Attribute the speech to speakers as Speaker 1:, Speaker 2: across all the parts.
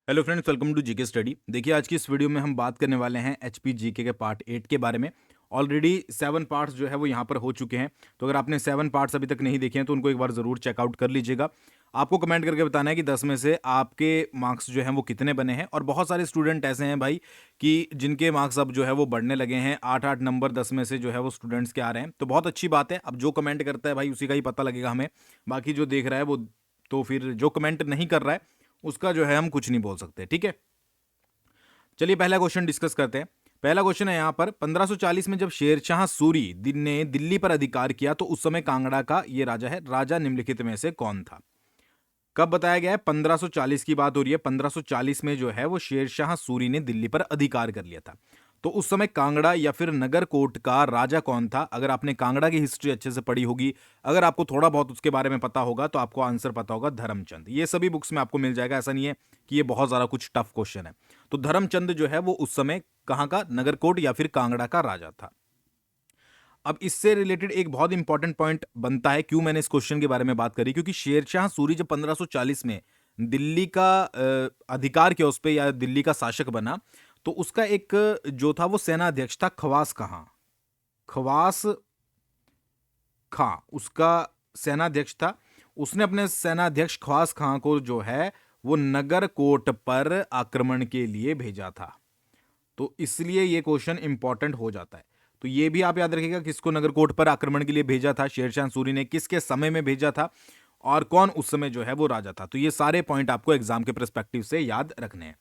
Speaker 1: Hello friends, welcome to GK study. देखिए, आज की इस वीडियो में हम बात करने वाले हैं एचपी जीके के पार्ट 8 के बारे में। ऑलरेडी 7 पार्ट्स जो है वो यहाँ पर हो चुके हैं। तो अगर आपने 7 पार्ट्स अभी तक नहीं देखे हैं तो उनको एक बार ज़रूर चेकआउट कर लीजिएगा। आपको कमेंट करके बताना है कि 10 में से आपके मार्क्स जो हैं वो कितने बने हैं। और बहुत सारे स्टूडेंट ऐसे हैं भाई कि जिनके मार्क्स अब जो है वो बढ़ने लगे हैं। 8-8 नंबर 10 में से जो है वो स्टूडेंट्स के आ रहे हैं, तो बहुत अच्छी बात है। अब जो कमेंट करता है भाई उसी का ही पता लगेगा हमें। बाकी जो देख रहा है वो, तो फिर जो कमेंट नहीं कर रहा है उसका जो है हम कुछ नहीं बोल सकते। ठीक है, चलिए पहला क्वेश्चन डिस्कस करते हैं। पहला क्वेश्चन है यहाँ पर, 1540 में जब शेरशाह सूरी ने दिल्ली पर अधिकार किया तो उस समय कांगड़ा का ये राजा है, राजा निम्नलिखित में से कौन था? कब बताया गया है? 1540 की बात हो रही है। 1540 में जो है वो शेरशाह सूरी ने दिल्ली पर अधिकार कर लिया था। तो उस समय कांगड़ा या फिर नगरकोट का राजा कौन था? अगर आपने कांगड़ा की हिस्ट्री अच्छे से पढ़ी होगी, अगर आपको थोड़ा बहुत उसके बारे में पता होगा, तो आपको आंसर पता होगा धर्मचंद। ये सभी बुक्स में आपको मिल जाएगा, ऐसा नहीं है कि ये बहुत ज्यादा कुछ टफ क्वेश्चन है। तो धर्मचंद जो है वो उस समय कहां का, नगरकोट या फिर कांगड़ा का राजा था। अब इससे रिलेटेड एक बहुत इंपॉर्टेंट पॉइंट बनता है, क्यों मैंने इस क्वेश्चन के बारे में बात करी, क्योंकि शेरशाह सूरी जब 1540 में दिल्ली का अधिकार किया उस पे, या दिल्ली का शासक बना, तो उसका एक जो था वो सेनाध्यक्ष था खवास खां। खवास खां उसका सेनाध्यक्ष था। उसने अपने सेनाध्यक्ष खवास खां को जो है वो नगरकोट पर आक्रमण के लिए भेजा था। तो इसलिए ये क्वेश्चन इंपॉर्टेंट हो जाता है। तो ये भी आप याद रखिएगा, किसको नगरकोट पर आक्रमण के लिए भेजा था शेरशाह सूरी ने, किसके समय में भेजा था, और कौन उस समय जो है वो राजा था। तो ये सारे पॉइंट आपको एग्जाम के पर्सपेक्टिव से याद रखने हैं।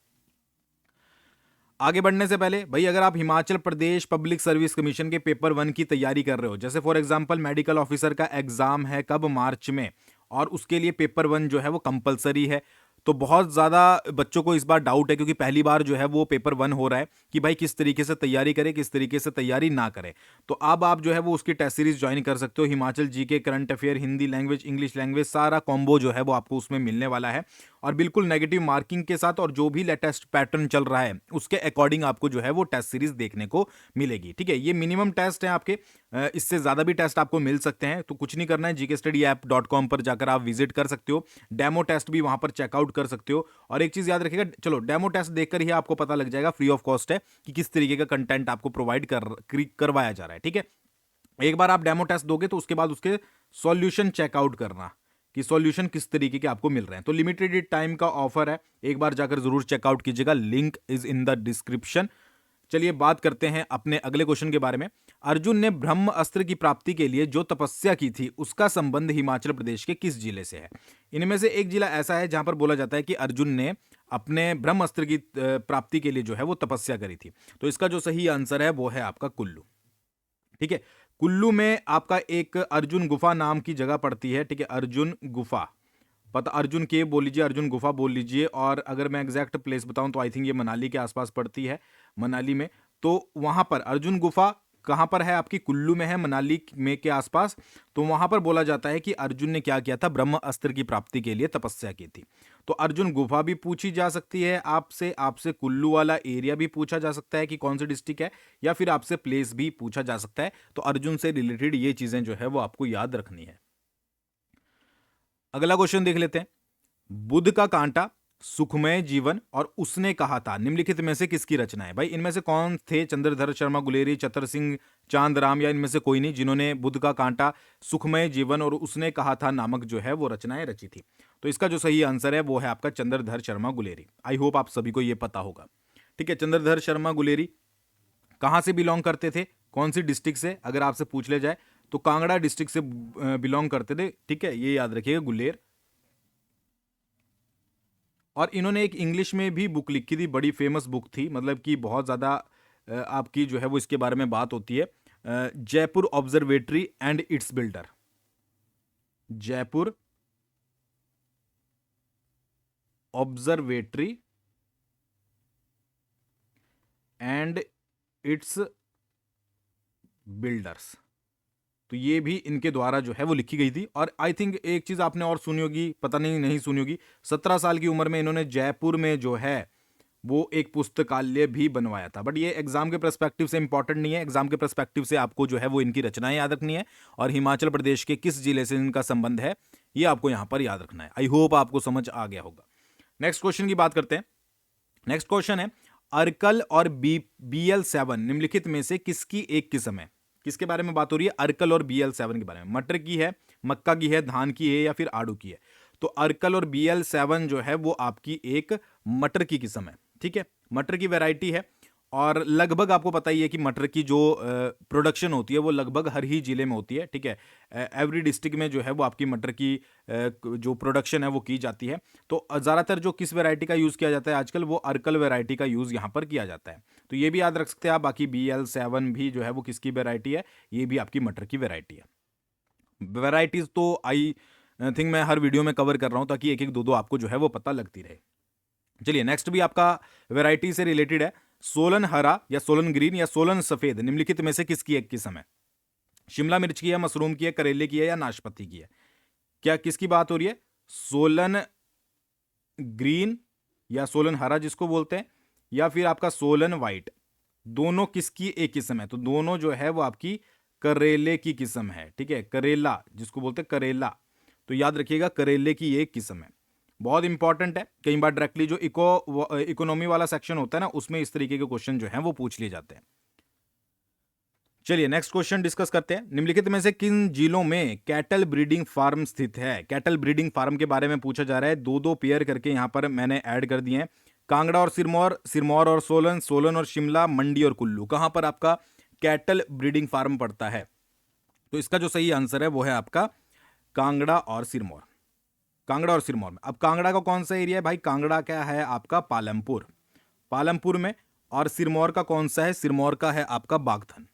Speaker 1: आगे बढ़ने से पहले भाई, अगर आप Himachal Pradesh public service commission के पेपर 1 की तैयारी कर रहे हो, जैसे फॉर एग्जांपल मेडिकल ऑफिसर का एग्जाम है कब, मार्च में, और उसके लिए पेपर 1 जो है वो कंपलसरी है। तो बहुत ज़्यादा बच्चों को इस बार डाउट है, क्योंकि पहली बार जो है वो पेपर 1 हो रहा है, कि भाई किस तरीके से तैयारी करें, किस तरीके से तैयारी ना करें। तो अब आप जो है वो उसकी टेस्ट सीरीज ज्वाइन कर सकते हो। Himachal GK, current affair, Hindi language, English language, सारा कॉम्बो जो है वो आपको उसमें मिलने वाला है। और बिल्कुल नेगेटिव मार्किंग के साथ, और जो भी लेटेस्ट पैटर्न चल रहा है उसके अकॉर्डिंग आपको जो है वो टेस्ट सीरीज देखने को मिलेगी। ठीक है, ये मिनिमम टेस्ट है आपके, इससे ज्यादा भी टेस्ट आपको मिल सकते हैं। तो कुछ नहीं करना है, gkstudyApp.com पर जाकर आप विजिट कर सकते हो, डेमो टेस्ट भी वहां पर चेकआउट कर सकते हो। और एक चीज याद रखिएगा, चलो डेमो टेस्ट देखकर ही आपको पता लग जाएगा, फ्री ऑफ कॉस्ट है, कि किस तरीके का कंटेंट आपको प्रोवाइड करवाया जा रहा है। ठीक है, एक बार आप डेमो टेस्ट दोगे तो उसके बाद उसके सॉल्यूशन चेकआउट करना कि सॉल्यूशन किस तरीके के आपको मिल रहे हैं। तो लिमिटेड टाइम का ऑफर है, एक बार जाकर जरूर चेकआउट कीजिएगा, link is in the description. चलिए बात करते हैं अपने अगले क्वेश्चन के बारे में। अर्जुन ने ब्रह्म अस्त्र की प्राप्ति के लिए जो तपस्या की थी उसका संबंध हिमाचल प्रदेश के किस जिले से है? इनमें से एक जिला ऐसा है जहां पर बोला जाता है कि अर्जुन ने अपने ब्रह्म अस्त्र की प्राप्ति के लिए जो है वो तपस्या करी थी। तो इसका जो सही आंसर है वो है आपका कुल्लू। ठीक है, कुल्लू में आपका एक अर्जुन गुफा नाम की जगह पड़ती है। ठीक है, अर्जुन गुफा, पता अर्जुन केव बोल लीजिए, अर्जुन गुफा बोल लीजिए। और अगर मैं एग्जैक्ट प्लेस बताऊं तो आई थिंक ये मनाली के आसपास पड़ती है, मनाली में। तो वहां पर अर्जुन गुफा कहां पर है? आपकी कुल्लू में है, मनाली में के आसपास। तो वहां पर बोला जाता है कि अर्जुन ने क्या किया था, ब्रह्म अस्त्र की प्राप्ति के लिए तपस्या की थी। तो अर्जुन गुफा भी पूछी जा सकती है आपसे, आपसे कुल्लू वाला एरिया भी पूछा जा सकता है कि कौन सी डिस्ट्रिक्ट है, या फिर आपसे प्लेस भी पूछा जा सकता है। तो अर्जुन से रिलेटेड ये चीजें जो है वो आपको याद रखनी है। अगला क्वेश्चन देख लेते हैं। बुद्ध का कांटा, सुखमय जीवन और उसने कहा था, निम्नलिखित में से किसकी रचना है? भाई इनमें से कौन थे? चंद्रधर शर्मा गुलेरी, चतर सिंह चांदराम, या इनमें से कोई नहीं, जिन्होंने बुद्ध का कांटा, सुखमय जीवन और उसने कहा था नामक जो है वो रचनाएं रची थी? तो इसका जो सही आंसर है वो है आपका चंद्रधर शर्मा गुलेरी। आई होप आप सभी को ये पता होगा। ठीक है, चंद्रधर शर्मा गुलेरी कहां से बिलोंग करते थे, कौन सी डिस्ट्रिक्ट से? अगर आपसे पूछ ले जाए तो कांगड़ा डिस्ट्रिक्ट से बिलोंग करते थे। ठीक है, ये याद रखिएगा, गुलेर। और इन्होंने एक इंग्लिश में भी बुक लिखी थी, बड़ी फेमस बुक थी, मतलब कि बहुत ज़्यादा आपकी जो है वो इसके बारे में बात होती है। Jaipur observatory and it's builder, Jaipur observatory and it's builders. तो ये भी इनके द्वारा जो है वो लिखी गई थी। और आई थिंक एक चीज आपने और सुनी होगी, पता नहीं नहीं सुनी होगी, 17 साल की उम्र में इन्होंने जयपुर में जो है वो एक पुस्तकालय भी बनवाया था। बट ये एग्जाम के पर्सपेक्टिव से इंपॉर्टेंट नहीं है, एग्जाम के पर्सपेक्टिव से आपको जो है वो इनकी रचनाएं याद रखनी है, और हिमाचल प्रदेश के किस जिले से इनका संबंध है ये आपको यहां पर याद रखना है। आई होप आपको समझ आ गया होगा। नेक्स्ट क्वेश्चन की बात करते हैं। नेक्स्ट क्वेश्चन है, अर्कल और BL7 निम्नलिखित में से किसकी एक किस्म है? किसके बारे में बात हो रही है? अर्कल और BL7 के बारे में। मटर की है, मक्का की है, धान की है या फिर आड़ू की है? तो अर्कल और BL7 जो है वो आपकी एक मटर की किस्म है। ठीक है, मटर की वैरायटी है और लगभग आपको पता ही है कि मटर की जो प्रोडक्शन होती है वो लगभग हर ही जिले में होती है। ठीक है, एवरी डिस्ट्रिक्ट में जो है वो आपकी मटर की जो प्रोडक्शन है वो की जाती है। तो ज़्यादातर जो किस वैरायटी का यूज़ किया जाता है आजकल, वो अर्कल वैरायटी का यूज़ यहाँ पर किया जाता है। तो ये भी याद रख सकते हैं आप। बाकी BL7 भी जो है वो किसकी वैरायटी है? ये भी आपकी मटर की वैरायटी है। वैरायटीज तो आई थिंक मैं हर वीडियो में कवर कर रहा हूँ ताकि एक एक दो दो आपको जो है वो पता लगती रहे। चलिए नेक्स्ट भी आपका वैरायटी से रिलेटेड है। सोलन हरा या सोलन ग्रीन या सोलन सफेद निम्नलिखित में से किसकी एक किस्म है? शिमला मिर्च की है, मशरूम की है, करेले की है या नाशपाती की है? क्या किसकी बात हो रही है? सोलन ग्रीन या सोलन हरा जिसको बोलते हैं, या फिर आपका सोलन व्हाइट, दोनों किसकी एक किस्म है? तो दोनों जो है वो आपकी करेले की किस्म है। ठीक है, करेला जिसको बोलते हैं करेला, तो याद रखिएगा करेले की एक किस्म है। बहुत इंपॉर्टेंट है, कई बार डायरेक्टली जो इकोनॉमी वाला सेक्शन होता है ना, उसमें इस तरीके के क्वेश्चन जो हैं वो पूछ लिए जाते हैं। चलिए नेक्स्ट क्वेश्चन डिस्कस करते हैं। निम्नलिखित में से किन जिलों में कैटल ब्रीडिंग फार्म स्थित है? कैटल ब्रीडिंग फार्म के बारे में पूछा जा रहा है। दो दो पेयर करके यहां पर मैंने ऐड कर दिए हैं। कांगड़ा और सिरमौर, सिरमौर और सोलन, सोलन और शिमला, मंडी और कुल्लू, कहां पर आपका कैटल ब्रीडिंग फार्म पड़ता है? तो इसका जो सही आंसर है वो है आपका कांगड़ा और सिरमौर। कांगड़ा और सिरमौर में। अब कांगड़ा का कौन सा एरिया है भाई? कांगड़ा क्या है आपका? पालमपुर, पालमपुर में। और सिरमौर का कौन सा है? सिरमौर का है आपका बागथन।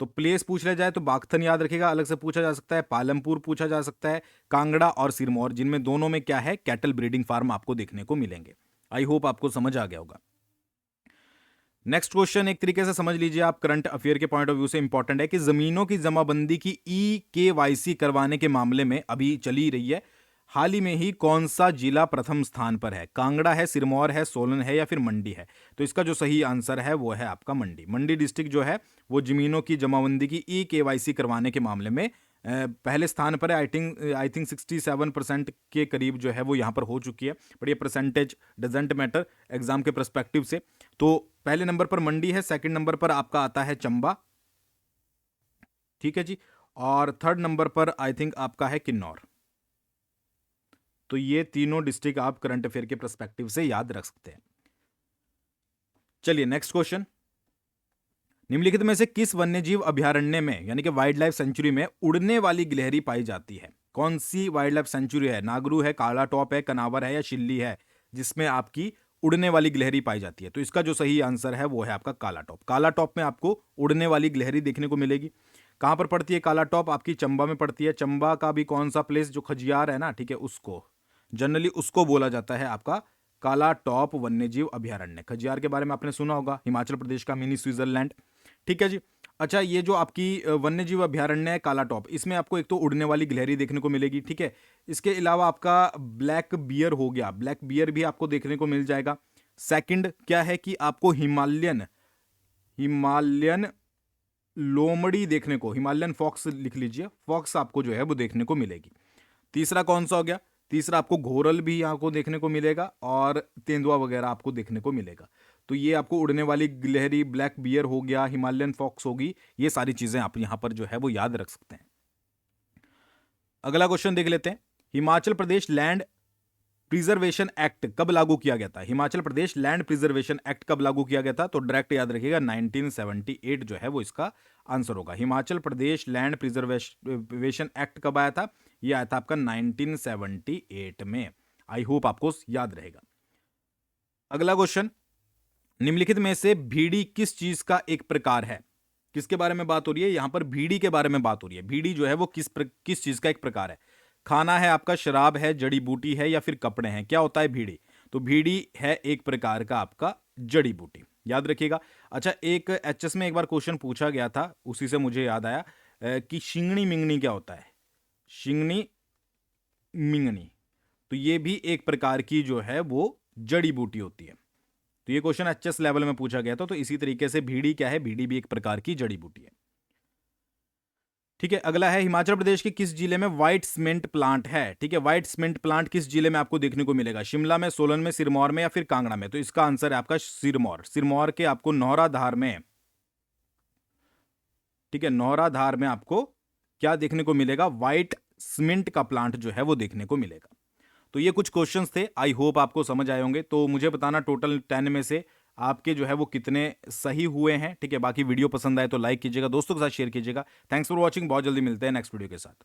Speaker 1: तो प्लेस पूछ लिया जाए तो बागथन याद रखिएगा, अलग से पूछा जा सकता है, पालमपुर पूछा जा सकता है, कांगड़ा और सिरमौर, जिनमें दोनों में क्या है? कैटल ब्रीडिंग फार्म आपको देखने को मिलेंगे। आई होप आपको समझ आ गया होगा। नेक्स्ट क्वेश्चन एक तरीके से समझ लीजिए आप, करंट अफेयर के पॉइंट ऑफ व्यू से इंपॉर्टेंट है कि जमीनों की जमाबंदी की KYC करवाने के मामले में अभी चली रही है। हाल ही में ही कौन सा जिला प्रथम स्थान पर है? कांगड़ा है, सिरमौर है, सोलन है या फिर मंडी है? तो इसका जो सही आंसर है वो है आपका मंडी। मंडी डिस्ट्रिक्ट जो है वो जमीनों की जमाबंदी की KYC करवाने के मामले में पहले स्थान पर है। आई थिंक 67% के करीब जो है वो यहाँ पर हो चुकी है, बट ये परसेंटेज डजेंट मैटर एग्जाम के परस्पेक्टिव से। तो पहले नंबर पर मंडी है, सेकंड नंबर पर आपका आता है चंबा, ठीक है जी, और थर्ड नंबर पर आई थिंक आपका है किन्नौर। तो ये तीनों डिस्ट्रिक्ट आप करंट अफेयर के परस्पेक्टिव से याद रख सकते हैं। चलिए नेक्स्ट क्वेश्चन, निम्नलिखित में से किस वन्यजीव अभयारण्य में यानी कि वाइल्ड लाइफ सेंचुरी में उड़ने वाली गिलहरी पाई जाती है? कौन सी वाइल्ड लाइफ सेंचुरी है? नागरू है, काला टॉप है, कनावर है या शिल्ली है, जिसमें आपकी उड़ने वाली गिलहरी पाई जाती है? तो इसका जो सही आंसर है वो है आपका काला टॉप। काला टॉप में आपको उड़ने वाली गिलहरी देखने को मिलेगी। कहां पर पड़ती है काला टॉप? आपकी चंबा में पड़ती है। चंबा का भी कौन सा प्लेस, जो खजियार है ना, ठीक है, उसको जनरली उसको बोला जाता है आपका काला टॉप वन्यजीव अभयारण्य। खजियार के बारे में आपने सुना होगा, हिमाचल प्रदेश का मिनी स्विट्जरलैंड। ठीक है जी। अच्छा, ये जो आपकी वन्यजीव अभयारण्य है काला टॉप, इसमें आपको एक तो उड़ने वाली गिलहरी देखने को मिलेगी, ठीक है। इसके अलावा आपका ब्लैक बियर हो गया, ब्लैक बियर भी आपको देखने को मिल जाएगा। सेकंड क्या है कि आपको हिमालयन लोमड़ी देखने को, हिमालयन फॉक्स लिख लीजिए, फॉक्स आपको जो है वो देखने को मिलेगी। तीसरा कौन सा हो गया? तीसरा आपको घोरल भी यहाँ को देखने को मिलेगा और तेंदुआ वगैरह आपको देखने को मिलेगा। तो ये आपको उड़ने वाली गिलहरी, ब्लैक बियर हो गया, हिमालयन फॉक्स होगी, ये सारी चीजें आप यहाँ पर जो है वो याद रख सकते हैं। अगला क्वेश्चन देख लेते हैं। Himachal Pradesh land preservation act कब लागू किया गया था? Himachal Pradesh land preservation act कब लागू किया गया था? तो डायरेक्ट याद रखिएगा 1978 जो है वो इसका आंसर होगा। Himachal Pradesh land preservation act कब आया था? ये आया था आपका 1978 में। आई होप आपको याद रहेगा। अगला क्वेश्चन, निम्नलिखित में से भीड़ी किस चीज का एक प्रकार है? किसके बारे में बात हो रही है? यहां पर भीड़ी के बारे में बात हो रही है। भीड़ी जो है वो किस चीज का एक प्रकार है? खाना है आपका, शराब है, जड़ी बूटी है या फिर कपड़े हैं? क्या होता है भीड़ी? तो भीड़ी है एक प्रकार का आपका जड़ी बूटी, याद रखिएगा। अच्छा, एक HS में एक बार क्वेश्चन पूछा गया था, उसी से मुझे याद आया कि शिंगनी मिंगनी क्या होता है? शिंगनी मिंगनी, तो ये भी एक प्रकार की जो है वो जड़ी बूटी होती है। तो ये क्वेश्चन HS लेवल में पूछा गया था। तो इसी तरीके से भीड़ी क्या है? भीड़ी भी एक प्रकार की जड़ी बूटी है। ठीक है, अगला है हिमाचल प्रदेश के किस जिले में व्हाइट सीमेंट प्लांट है। ठीक है, व्हाइट सीमेंट प्लांट किस जिले में आपको देखने को मिलेगा, शिमला में, सोलन में, सिरमौर में या फिर कांगड़ा में। तो इसका आंसर है आपका सिरमौर। सिरमौर के आपको नौराधार में, ठीक है, नौराधार में आपको क्या देखने को मिलेगा, व्हाइट सीमेंट का प्लांट जो है वो देखने को मिलेगा। तो ये कुछ क्वेश्चंस थे, आई होप आपको समझ आए होंगे। तो मुझे बताना टोटल 10 में से आपके जो है वो कितने सही हुए हैं। ठीक है, बाकी वीडियो पसंद आए तो लाइक कीजिएगा, दोस्तों के साथ शेयर कीजिएगा। थैंक्स फॉर वॉचिंग, बहुत जल्दी मिलते हैं नेक्स्ट वीडियो के साथ।